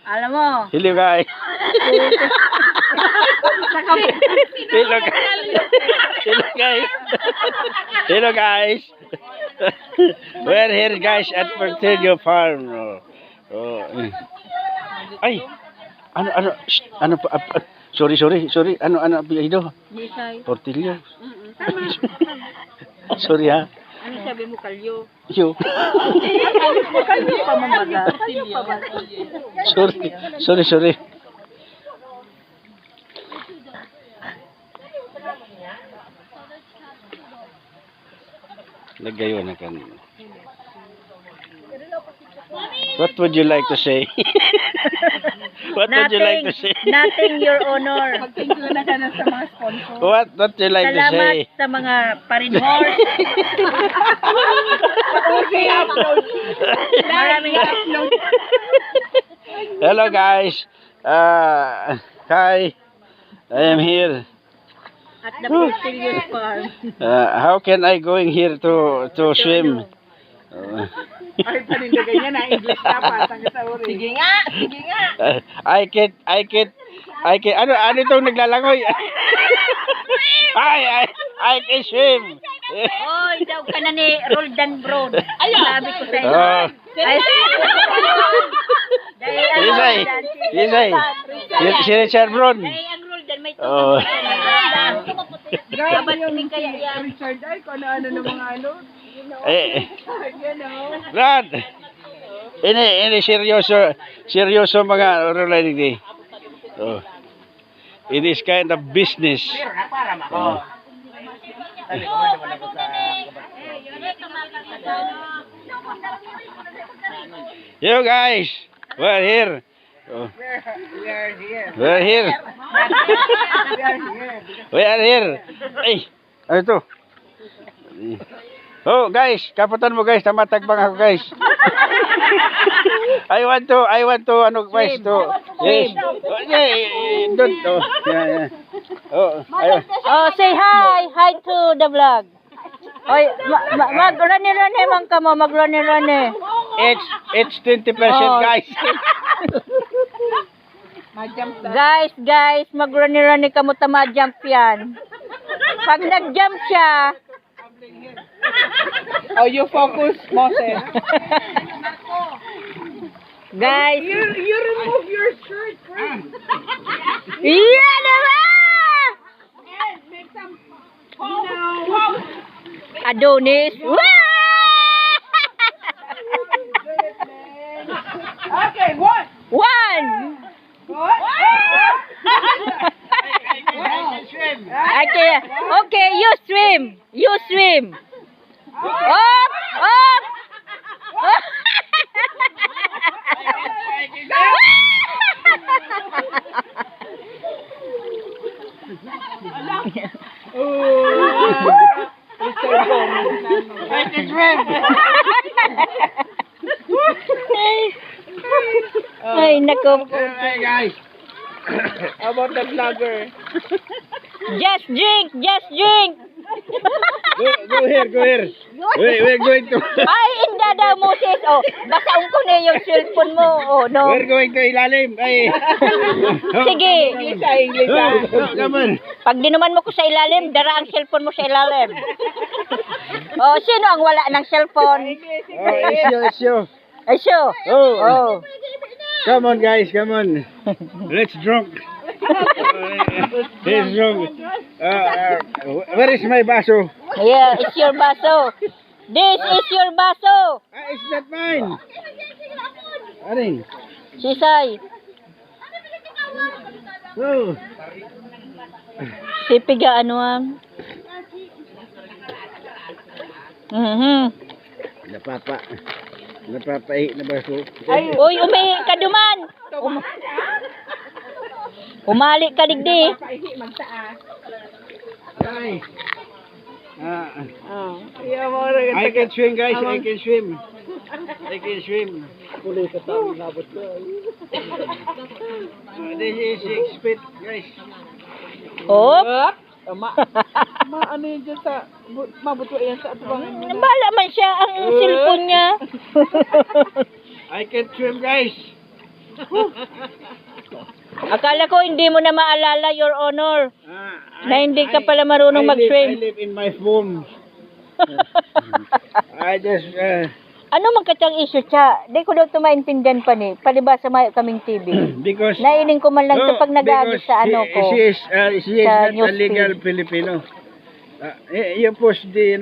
Alam mo. Hello guys. Hello guys. Hello guys. Hello guys. We're here guys at Portillo Farm. Oh. Ay. Ano shh, ano pa sorry. Ano apelyido? Misay. Portillo. Tama. Sorry ha. Ano sabi mo, Kalyo? Yo. Kalyo pa mambaga. Sorry. Nagayo na kan. What would you like to say? What would you like to say? Nothing, Your Honor. Mag-thank you na ka na sa mga sponsor. What you like to say? Salamat sa mga parinhors. Maraming upload. Hello guys. Hi. I am here. At the Portillo Farm. How can I going here to swim? Ay, panindagan niya na English dapat. Sige nga. I can ano itong naglalangoy? I can swim. Oy, daw ka na ni Roldan Brown. Sabi ko sa iyo. Oh. Isay. Si Richard Brown. Ay, ang Roldan may Oh. Dapat yung kaya yan. Richard, ay, kung ano ng mga ano. Brad. Ini seryoso mga rolling day. Oh. It is kind of business. Oh. You guys, we're here. Oh. We're here. We are here. Ay, ano to? Oh, guys, kaputan mo guys, tamatagbang ako guys. I want to ano guys to. Yes. Oh, yeah, don't to. Yeah. Oh, ayun. Oh, say hi to the vlog. Oy, mag-run man ka mo, mag-run. It's 20% guys. Guys, mag-run ka mo tama jump yan. Pag nag-jump siya, Oh, you focus, Moses. guys. You remove your shirt first. Iya naman! Make some Adonis. Okay, one. One. Okay, you swim. Up. I can swim. Ay, nako. Hey guys. How about the vlogger? Just drink. Go here. We're going to Ay, inda daw Moses. Oh, basaon ko na yung cellphone mo. Oh, no. We're going to ilalim. Ay. Sige. English. Come on. Pag dinuman mo ko sa ilalim, dara ang cellphone mo sa ilalim. Oh, sino ang wala ng cellphone? Oh, it's you. Ay, siyo. Oh. Come on guys, come on. Let's drunk. Let's drunk. Where is my baso? Yeah, it's your baso. This is your baso. It's not mine. Aring. Sisay. Oh. Sipiga ano ang. Napapaihi na baso. Uy, umihi ka duman. Umali ka digdi. Ay. Yeah, I can swim guys, I can swim. Tuloy sa tao labot ko. This is 6 feet guys. Hop. Ano yun dyan sa, mabuto yan sa atubang. Bala man siya ang cellphone niya. I can swim guys. Akala ko hindi mo na maalala, Your Honor, na hindi ka pala marunong I mag-swim. live in my phone. I just, Ano magkatang issue siya? Di ko daw ito maintindihan pa ni. Palibasa mayo kaming TV. because, Nailing ko man lang ito pag nag-agis sa ano ko. She is sa not a legal newsfeed. Filipino. You post the,